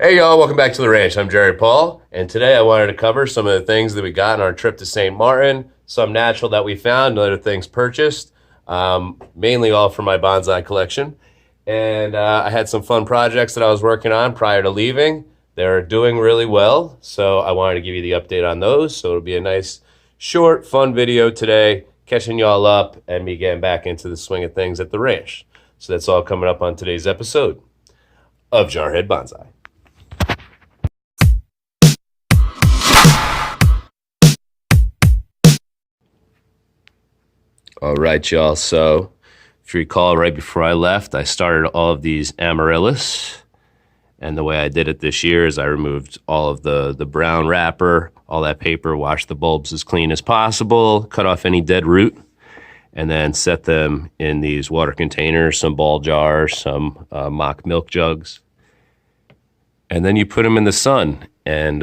Hey y'all, welcome back to the ranch. I'm Jerry Paul, and today I wanted to cover some of the things that we got on our trip to St. Martin, some natural that we found, and other things purchased, mainly all for my bonsai collection. And I had some fun projects that I was working on prior to leaving. They're doing really well, so I wanted to give you the update on those. So it'll be a nice, short, fun video today, catching y'all up and me getting back into the swing of things at the ranch. So that's all coming up on today's episode of Jarhead Bonsai. All right, y'all. So, if you recall, right before I left, I started all of these amaryllis. And the way I did it this year is I removed all of the brown wrapper, all that paper, washed the bulbs as clean as possible, cut off any dead root, and then set them in these water containers, some ball jars, some mock milk jugs. And then you put them in the sun. And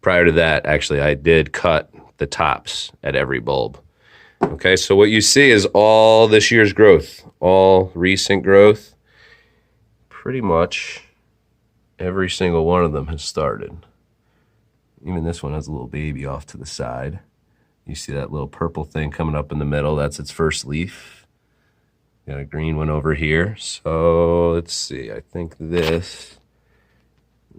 prior to that, actually, I did cut the tops at every bulb. Okay, so what you see is all this year's growth, all recent growth. Pretty much every single one of them has started. Even this one has a little baby off to the side. You see that little purple thing coming up in the middle? That's its first leaf. Got a green one over here. So let's see, I think this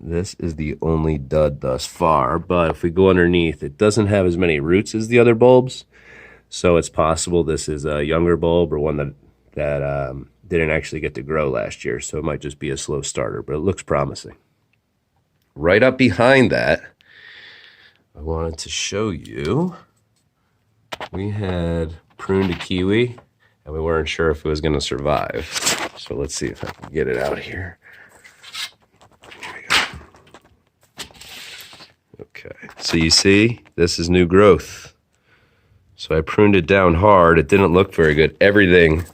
is the only dud thus far. But if we go underneath, it doesn't have as many roots as the other bulbs. So it's possible this is a younger bulb or one that didn't actually get to grow last year. So it might just be a slow starter, but it looks promising. Right up behind that, I wanted to show you, we had pruned a kiwi and we weren't sure if it was going to survive. So let's see if I can get it out here. Here we go. Okay, so you see, this is new growth. So I pruned it down hard. It didn't look very good. Everything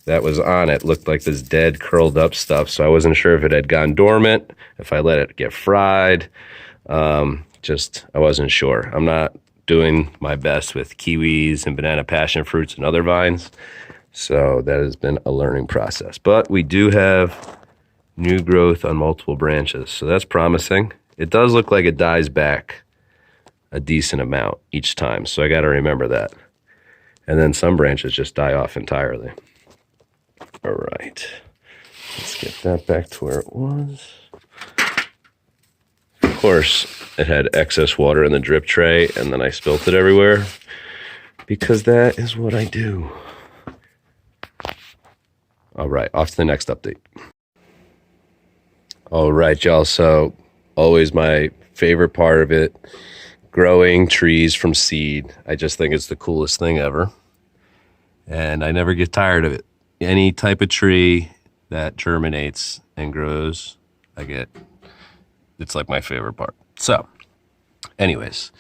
that was on it looked like this dead, curled up stuff. So I wasn't sure if it had gone dormant, if I let it get fried. I wasn't sure. I'm not doing my best with kiwis and banana passion fruits and other vines. So that has been a learning process. But we do have new growth on multiple branches. So that's promising. It does look like it dies back a decent amount each time. So I got to remember that. And then some branches just die off entirely. All right. Let's get that back to where it was. Of course, it had excess water in the drip tray, and then I spilt it everywhere because that is what I do. All right, off to the next update. All right, y'all. So always my favorite part of it, growing trees from seed. I just think it's the coolest thing ever. And I never get tired of it. Any type of tree that germinates and grows, it's like my favorite part. So, anyways,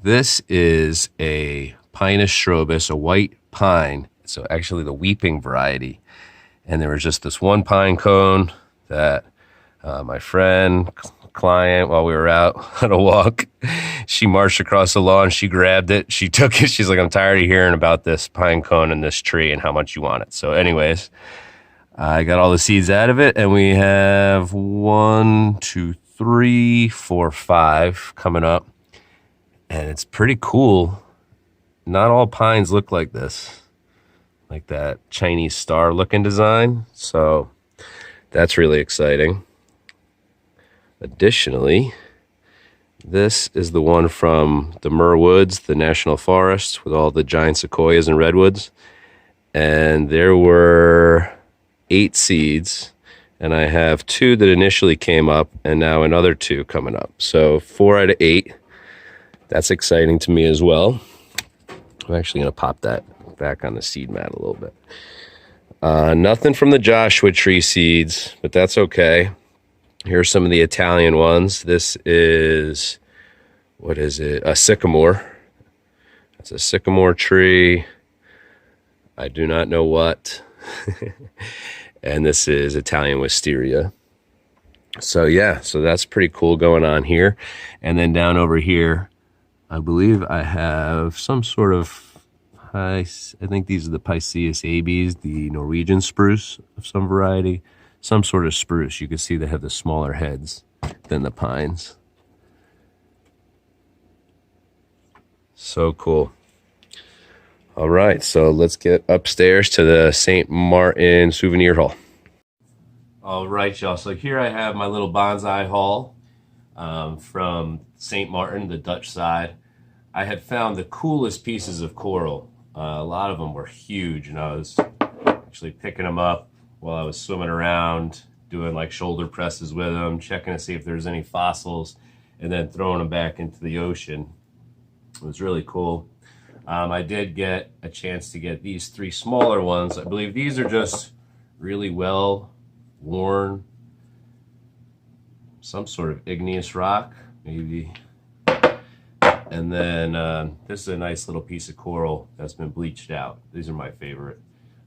this is a Pinus strobus, a white pine. So actually the weeping variety. And there was just this one pine cone that my friend, client, while we were out on a walk, she marched across the lawn, she grabbed it, she took it, she's like, I'm tired of hearing about this pine cone and this tree and how much you want it. So anyways, I got all the seeds out of it, and we have 1, 2, 3, 4, 5 coming up, and it's pretty cool. Not all pines look like this, like that Chinese star looking design, so that's really exciting. Additionally, this is the one from the Muir Woods, the national forest, with all the giant sequoias and redwoods. And there were 8 seeds, and I have 2 that initially came up, and now another 2 coming up. So 4 out of 8. That's exciting to me as well. I'm actually going to pop that back on the seed mat a little bit. Nothing from the Joshua tree seeds, but that's okay. Here's some of the Italian ones. This is, what is it? A sycamore. That's a sycamore tree. I do not know what. And this is Italian wisteria. So yeah, so that's pretty cool going on here. And then down over here, I believe I have some sort of, I think these are the Pisceus abies, the Norwegian spruce of some variety. some sort of spruce. You can see they have the smaller heads than the pines. So cool. All right, so let's get upstairs to the St. Martin Souvenir Hall. All right, y'all. So here I have my little bonsai haul from St. Martin, the Dutch side. I had found the coolest pieces of coral. A lot of them were huge, and I was actually picking them up while I was swimming around, doing like shoulder presses with them, checking to see if there's any fossils, and then throwing them back into the ocean. It was really cool. I did get a chance to get these 3 smaller ones. I believe these are just really well worn, some sort of igneous rock, maybe. And then this is a nice little piece of coral that's been bleached out. These are my favorite.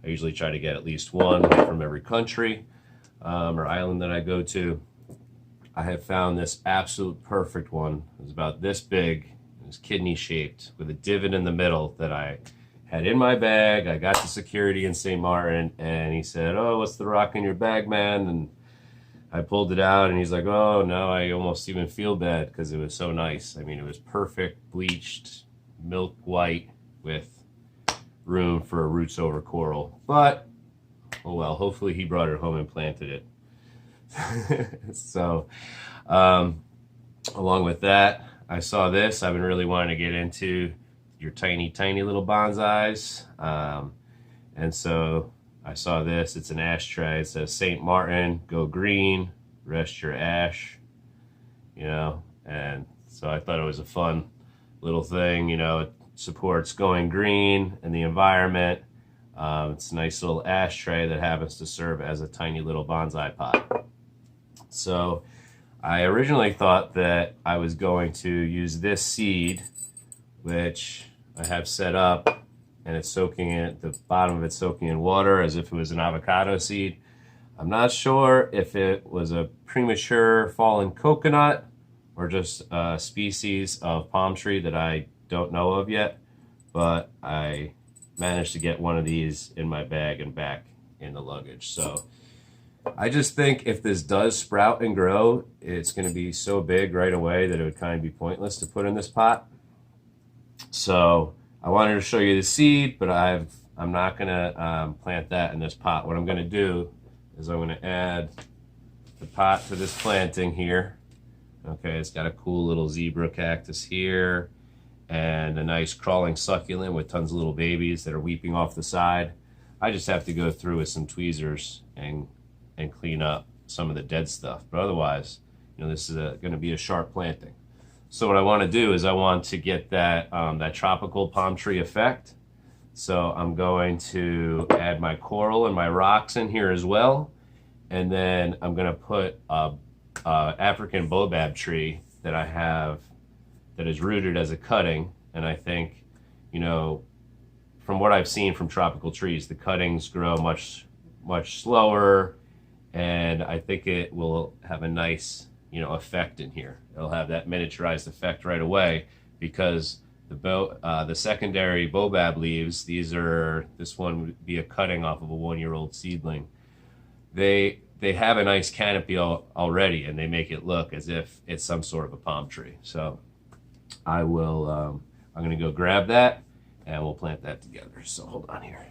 I usually try to get at least one from every country or island that I go to. I have found this absolute perfect one. It was about this big. It was kidney shaped with a divot in the middle that I had in my bag. I got to security in St. Martin, and he said, "Oh, what's the rock in your bag, man?" And I pulled it out, and he's like, "Oh, no, I almost even feel bad because it was so nice." I mean, it was perfect, bleached, milk white with room for a roots over coral. But, oh well, hopefully he brought it home and planted it. So, along with that, I saw this. I've been really wanting to get into your tiny, tiny little bonsais. And so I saw this. It's an ashtray. It says St. Martin, go green, rest your ash, you know. And so I thought it was a fun little thing, you know. It supports going green and the environment. It's a nice little ashtray that happens to serve as a tiny little bonsai pot. So I originally thought that I was going to use this seed, which I have set up, and it's soaking in, the bottom of it's soaking in water as if it was an avocado seed. I'm not sure if it was a premature fallen coconut or just a species of palm tree that I don't know of yet, but I managed to get one of these in my bag and back in the luggage. So I just think if this does sprout and grow, it's going to be so big right away that it would kind of be pointless to put in this pot. So I wanted to show you the seed, but I'm not going to plant that in this pot. What I'm going to do is I'm going to add the pot to this planting here. Okay, it's got a cool little zebra cactus here and a nice crawling succulent with tons of little babies that are weeping off the side. I just have to go through with some tweezers and clean up some of the dead stuff. But otherwise, you know, this is going to be a sharp planting. So what I want to do is I want to get that, that tropical palm tree effect. So I'm going to add my coral and my rocks in here as well. And then I'm going to put a African Baobab tree that I have that is rooted as a cutting. And I think, you know, from what I've seen from tropical trees, the cuttings grow much slower, and I think it will have a nice, you know, effect in here. It'll have that miniaturized effect right away because the secondary Baobab leaves, this one would be a cutting off of a 1-year-old seedling. They have a nice canopy already, and they make it look as if it's some sort of a palm tree. So I will, I'm going to go grab that, and we'll plant that together. So hold on here.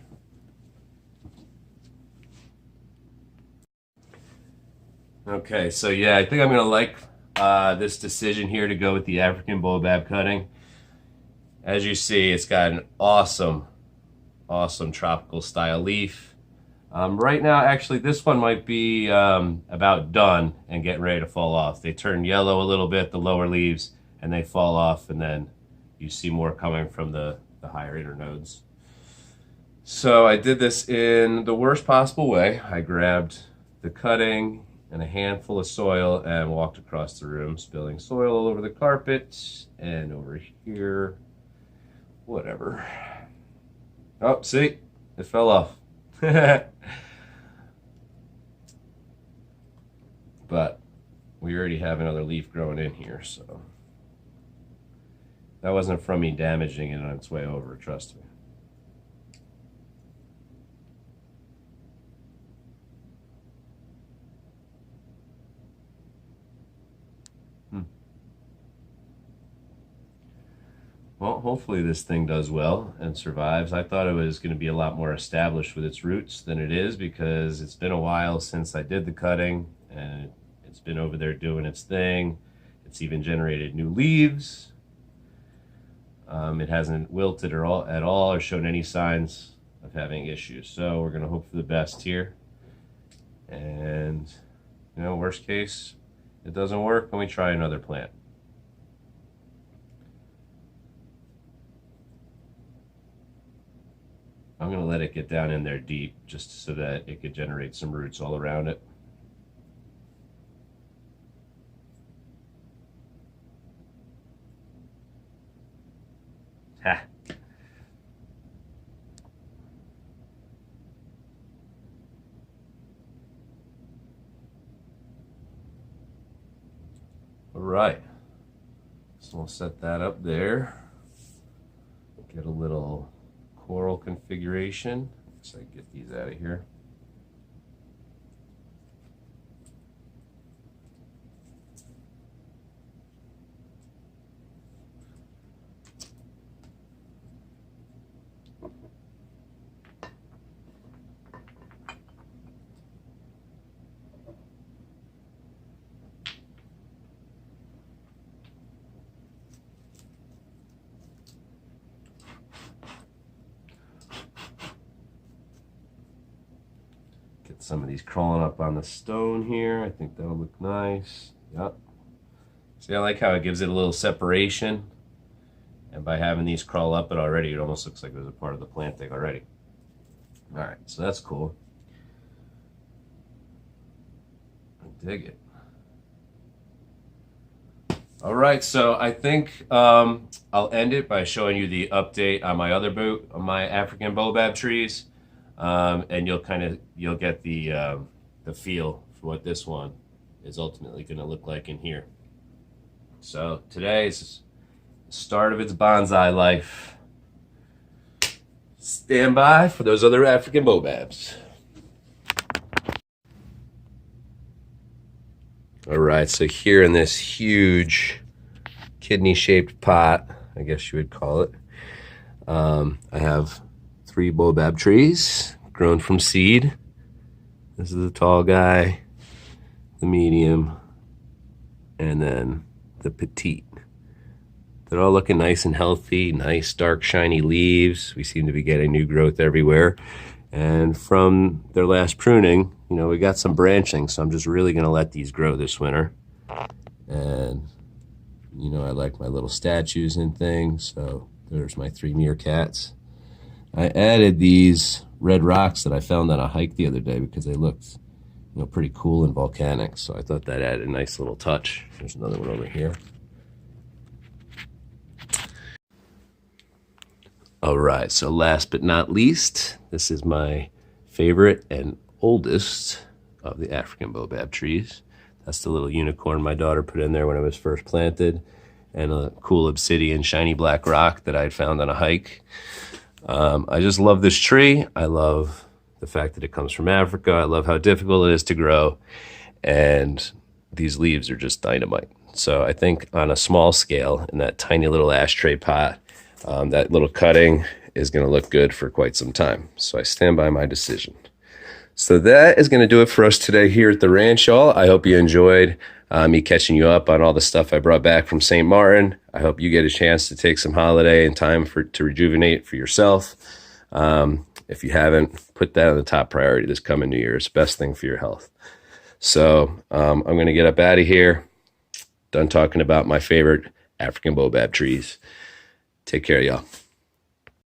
Okay, so yeah, I think I'm gonna like this decision here to go with the African Baobab cutting. As you see, it's got an awesome tropical style leaf. Right now, actually, this one might be about done and getting ready to fall off. They turn yellow a little bit, the lower leaves, and they fall off, and then you see more coming from the higher internodes. So I did this in the worst possible way. I grabbed the cutting and a handful of soil and walked across the room, spilling soil all over the carpet and over here, whatever. Oh, see, it fell off. But we already have another leaf growing in here, so that wasn't from me damaging it on its way over, trust me. Well, hopefully this thing does well and survives. I thought it was going to be a lot more established with its roots than it is, because it's been a while since I did the cutting, and it's been over there doing its thing. It's even generated new leaves. It hasn't wilted at all or shown any signs of having issues. So we're going to hope for the best here. And, you know, worst case, it doesn't work and we try another plant. I'm going to let it get down in there deep just so that it could generate some roots all around it. Ha! All right, so we'll set that up there. Get a little coral configuration. So I get these out of here. Get some of these crawling up on the stone here. I think that'll look nice. Yep. See, I like how it gives it a little separation. And by having these crawl up it already, it almost looks like it was a part of the planting already. All right, so that's cool. I dig it. All right, so I think I'll end it by showing you the update on my other on my African Baobab trees, and you'll get the feel for what this one is ultimately going to look like in here. So today is the start of its bonsai life. Stand by for those other African Baobabs. All right, so here in this huge kidney-shaped pot, I guess you would call it, I have 3 Baobab trees grown from seed. This is the tall guy, the medium, and then the petite. They're all looking nice and healthy, nice dark shiny leaves. We seem to be getting new growth everywhere. And from their last pruning, you know, we got some branching, so I'm just really gonna let these grow this winter. And, you know, I like my little statues and things, so there's my 3 meerkats. I added these red rocks that I found on a hike the other day because they looked, you know, pretty cool and volcanic, so I thought that added a nice little touch. There's another one over here. All right, so last but not least, this is my favorite and oldest of the African Baobab trees. That's the little unicorn my daughter put in there when it was first planted, and a cool obsidian shiny black rock that I'd found on a hike. I just love this tree. I love the fact that it comes from Africa. I love how difficult it is to grow, and these leaves are just dynamite. So I think on a small scale, in that tiny little ashtray pot, that little cutting is going to look good for quite some time. So I stand by my decision. So that is going to do it for us today here at the ranch, y'all. I hope you enjoyed me catching you up on all the stuff I brought back from St. Martin. I hope you get a chance to take some holiday and time to rejuvenate for yourself. If you haven't, put that on the top priority this coming New Year. It's the best thing for your health. So I'm going to get up out of here. Done talking about my favorite African Baobab trees. Take care, y'all.